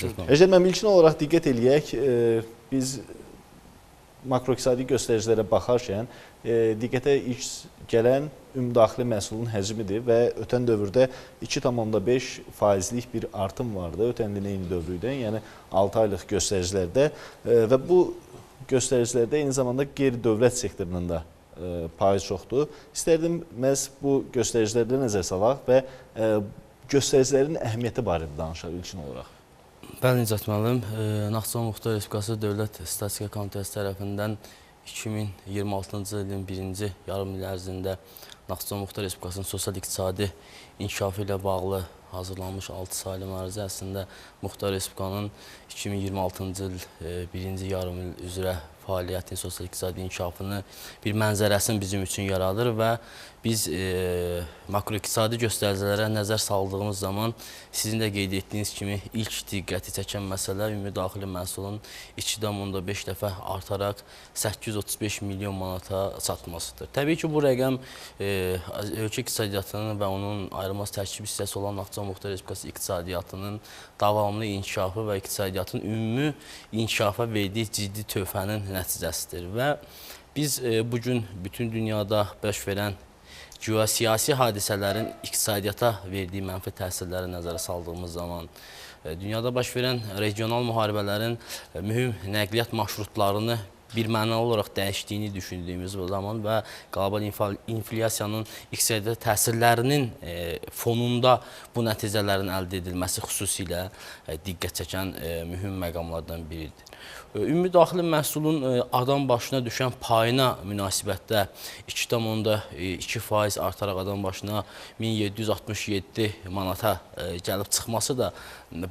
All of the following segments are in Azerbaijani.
Əcəl mən ilkin olaraq diqqət eləyək, biz makroiqtisadi göstəricilərə baxarkən diqqətə ilk gələn ümumdaxili məhsulun həcmidir və ötən dövrdə 2,5%lik bir artım vardı ötən ilin eyni dövrü ilə, yəni 6 aylıq göstəricilərdə və bu göstəricilərdə eyni zamanda qeyri-dövlət sektorunun da payı çoxdur. İstərdim məhz bu göstəricilərdə nəzər salaq və göstəricilərin əhəmiyyəti barədə danışaq ilkin olaraq. Bəli, Nicat müəllim, Naxçıvan Muxtar Respublikası Dövlət Statistika Komitəsi tərəfindən 2026-cı ilin birinci yarım il ərzində Naxçıvan Muxtar Respublikasının sosial-iqtisadi inkişafı ilə bağlı hazırlanmış 6 saylı müərizə əslində Muxtar Respublikanın 2026-cı il birinci yarım il üzrə fəaliyyətin sosial-iqtisadi inkişafını bir mənzərəsini bizim üçün yaradır və biz makroiqtisadi göstəricilərə nəzər saldığımız zaman sizin də qeyd etdiyiniz kimi ilk diqqəti çəkən məsələ ümumi daxili məhsulun 2,5 dəfə artaraq 835 milyon manata çatmasıdır. Təbii ki, bu rəqəm ölkə iqtisadiyyatının və onun ayrılmaz tərkib hissəsi olan Naxçıvan Muxtar Respublikası iqtisadiyyatının davamlı inkişafı və iqtisadiyyatın ümumi inkişafa verdiyi ciddi töhfənin nəticəsidir və biz bugün bütün dünyada baş verən geosiyasi hadisələrin iqtisadiyyata verdiyi mənfi təsirləri nəzərə saldığımız zaman dünyada baş verən regional müharibələrin mühüm nəqliyyat marşrutlarını bir mənalı olaraq dəyişdiyini düşündüyümüz zaman və qlobal inflyasiyanın iqtisadiyyata təsirlərinin fonunda bu nəticələrin əldə edilməsi xüsusilə diqqət çəkən mühüm məqamlardan biridir. Ümumi daxili məhsulun adam başına düşən payına münasibətdə 2,2% artaraq adam başına 1767 manata gəlib çıxması da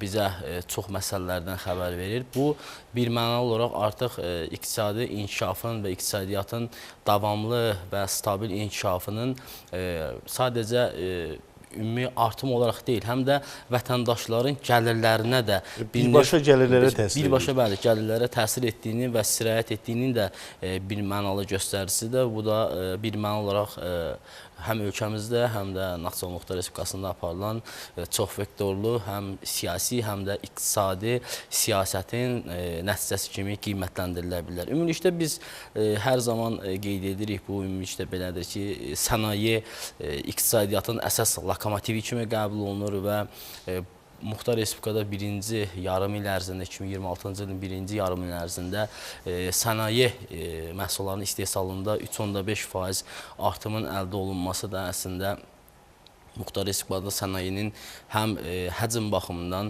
bizə çox məsələlərdən xəbər verir. Bu, bir mənalı olaraq artıq iqtisadi inkişafın və iqtisadiyyatın davamlı və stabil inkişafının sadəcə ümumi artım olaraq deyil, həm də vətəndaşların gəlirlərinə də birbaşa gəlirlərə təsir birbaşa bəli, gəlirlərə təsir etdiyini və sirayət etdiyinin də bir mənalı göstəricisidir. Bu da bir mənalı olaraq həm ölkəmizdə, həm də Naxçıvan Muxtar Respublikasında aparılan çox vektorlu, həm siyasi, həm də iqtisadi siyasətin nəticəsi kimi qiymətləndirilə bilər. Ümumilikdə biz hər zaman qeyd edirik, bu ümumilikdə belədir ki, sənaye iqtisadiyyatın əsas lokomotivi kimi qəbul olunur və Muxtar Respublikada birinci yarım il ərzində, 2026-cı ilin birinci yarım il ərzində sənaye məhsullarının istehsalında 3,5% artımın əldə olunması da əslində Muxtar Respublikada sənayenin həm həcm baxımından,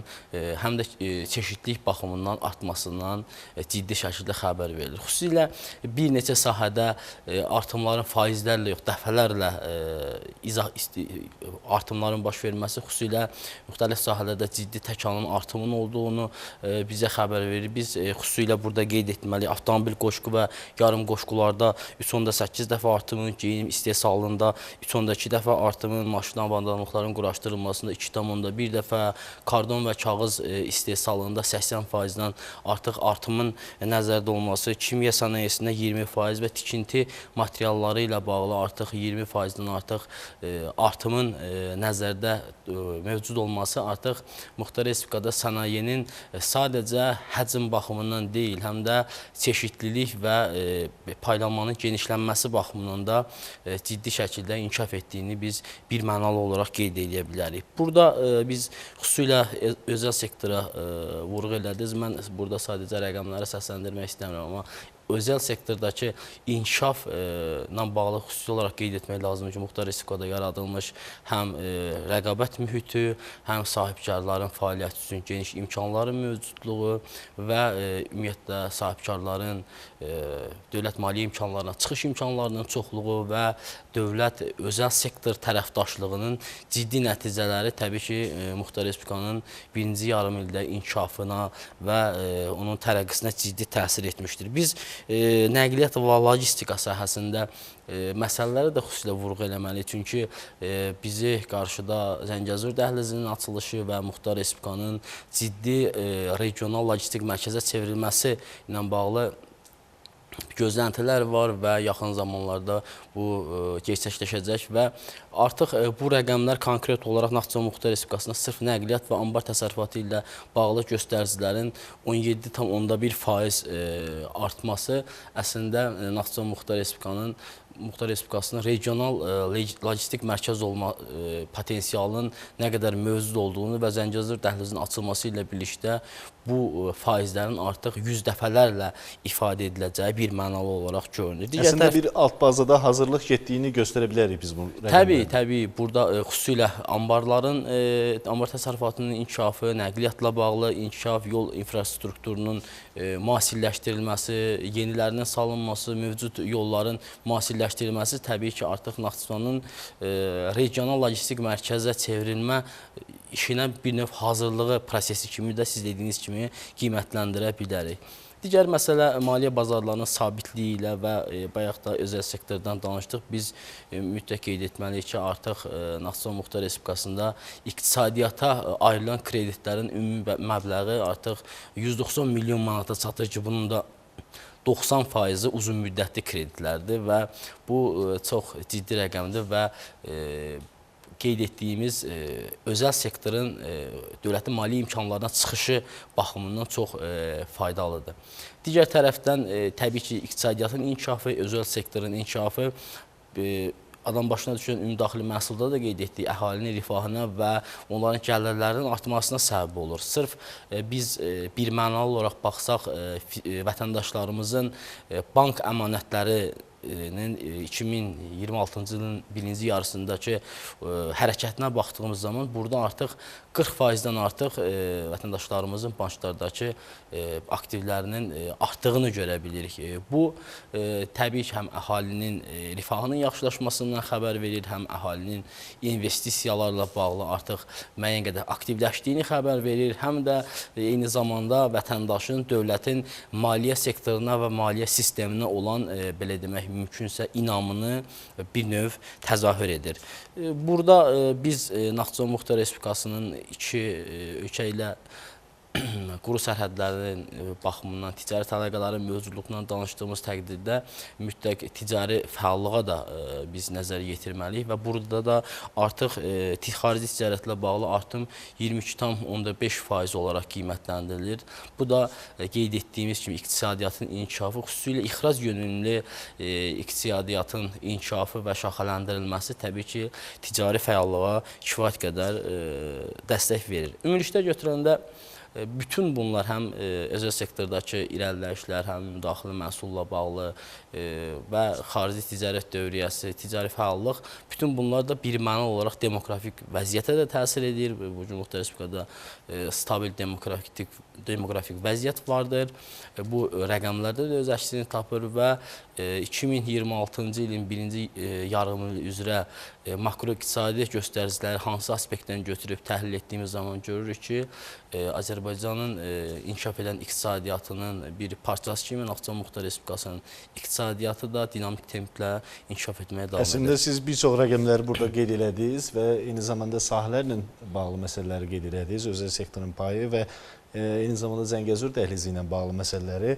həm də çeşidlik baxımından artmasından ciddi şəkildə xəbər verilir. Xüsusilə bir neçə sahədə artımların faizlərlə yox, dəfələrlə artımların baş verməsi, xüsusilə müxtəlif sahələrdə ciddi təkanın artımının olduğunu bizə xəbər verir. Biz xüsusilə burada qeyd etməliyik, avtomobil qoşqu və yarım qoşqularda 3,8 dəfə artımın, geyim istehsalında 3,2 dəfə artımın, maşın avadanlıqların quraşdırılmasında 2,1 dəfə, kardon və kağız istehsalında 80%-dən artıq artımın nəzərdə olması, kimya sənayesində 20% və tikinti materialları ilə bağlı artıq 20%-dən artıq artımın nəzərdə mövcud olması artıq Muxtar Respublikada sənayenin sadəcə həcm baxımından deyil, həm də çeşidlilik və paylanmanın genişlənməsi baxımından da ciddi şəkildə inkişaf etdiyini biz bir mənalı olaraq qeyd edə bilərik. Burada biz xüsusilə özəl sektora vurğu elədiniz. Mən burada sadəcə rəqəmləri səsləndirmək istəmirəm, amma özəl sektorda inkişafla bağlı xüsusi olaraq qeyd etmək lazımdır ki, Muxtar Respublikada yaradılmış həm rəqabət mühiti, həm sahibkarların fəaliyyəti üçün geniş imkanların mövcudluğu və ümumiyyətlə sahibkarların dövlət maliyyə imkanlarına çıxış imkanlarının çoxluğu və dövlət özəl sektor tərəfdaşlığının ciddi nəticələri təbii ki, Muxtar Respublikanın birinci yarım ildə inkişafına və onun tərəqqisinə ciddi təsir etmişdir. Biz nəqliyyat və logistika sahəsində məsələləri də xüsusilə vurğu eləməliyik. Çünki bizi qarşıda Zəngəzur dəhlizinin açılışı və Muxtar Respublikanın ciddi regional logistik mərkəzə çevrilməsi ilə bağlı gözləntilər var və yaxın zamanlarda bu gerçəkləşəcək və artıq bu rəqəmlər konkret olaraq Naxçıvan Muxtar Respublikasında sırf nəqliyyat və anbar təsərrüfatı ilə bağlı göstəricilərin 17,1% artması əslində Naxçıvan Muxtar Respublikasının regional logistik mərkəz olma potensialının nə qədər mövcud olduğunu və Zəngəzur dəhlizinin açılması ilə birlikdə bu faizlərin artıq 100 dəfələrlə ifadə ediləcəyi bir mənalı olaraq görünür. Əslində bir alt bazada hazırlıq getdiyini göstərə bilərik biz bu rəqəmlərlə. Təbii, burada xüsusilə anbarların, anbar təsərrüfatının inkişafı, nəqliyyatla bağlı inkişaf, yol infrastrukturunun müasirləşdirilməsi, yenilərinin salınması, mövcud yolların müasirləşdirilməsi təbii ki, artıq Naxçıvanın regional logistik mərkəzə çevrilmə işinə bir növ hazırlığı prosesi kimi də siz dediyiniz kimi qiymətləndirə bilərik. Digər məsələ maliyyə bazarlarının sabitliyi ilə və bayaq da özəl sektordan danışdıq. Biz mütləq qeyd etməliyik ki, artıq Naxçıvan Muxtar Respublikasında iqtisadiyyata ayrılan kreditlərin ümumi məbləği artıq 190 milyon manata çatır ki, bunun da 90%-i uzun müddətli kreditlərdir və bu çox ciddi rəqəmdir və qeyd etdiyimiz özəl sektorun dövlətin maliyyə imkanlarına çıxışı baxımından çox faydalıdır. Digər tərəfdən təbii ki, iqtisadiyyatın inkişafı, özəl sektorun inkişafı adam başına düşən ümumdaxili məhsulda da qeyd etdik, əhalinin rifahına və onların gəlirlərinin artmasına səbəb olur. Sırf biz birmənalı olaraq baxsaq, vətəndaşlarımızın bank əmanətləri 2026-cı ilin birinci yarısındakı hərəkətinə baxdığımız zaman burada artıq 40%-dən artıq vətəndaşlarımızın banklardakı aktivlərinin artdığını görə bilirik. Bu təbii ki, həm əhalinin rifahının yaxşılaşmasından xəbər verir, həm əhalinin investisiyalarla bağlı artıq müəyyən qədər aktivləşdiyini xəbər verir, həm də eyni zamanda vətəndaşın dövlətin maliyyə sektoruna və maliyyə sisteminə olan belə demək mümkünsə inamını bir növ təzahür edir. Burada biz Naxçıvan Muxtar Respublikasının iki ölkə ilə quru sərhədlərinin baxımından ticari əlaqələrin mövcudluğundan danışdığımız təqdirdə mütləq ticari fəallığa da biz nəzər yetirməliyik və burada da artıq xarici ticarətlə bağlı artım 22,5% olaraq qiymətləndirilir. Bu da qeyd etdiyimiz kimi iqtisadiyyatın inkişafı, xüsusilə ixrac yönümlü iqtisadiyyatın inkişafı və şaxələndirilməsi təbii ki, ticari fəallığa kifayət qədər dəstək verir. Ümumilikdə götürəndə bütün bunlar həm özəl sektordakı irəliləyişlər, həm daxili məhsulla bağlı və xarici ticarət dövriyyəsi, ticari fəallıq, bütün bunlar da birmənalı olaraq demoqrafik vəziyyətə də təsir edir. Bu Muxtar Respublikada stabil demoqrafik vəziyyət vardır. Bu rəqəmlərdə də öz əksini tapır və 2026-cı ilin birinci yarımı üzrə makroiqtisadi göstəriciləri hansı aspektdən götürüb təhlil etdiyimiz zaman görürük ki, Azərbaycanın inkişaf edən iqtisadiyyatının bir parçası kimi Naxçıvan Muxtar Respublikasının iqtisadiyyatı da dinamik templə inkişaf etməyə davam edir. Əslində siz bir çox rəqəmləri burada qeyd elədiniz və eyni zamanda sahələrlə bağlı məsələləri qeyd elədiniz, özəl sektorun payı və eyni zamanda Zəngəzur dəhlizi ilə bağlı məsələləri.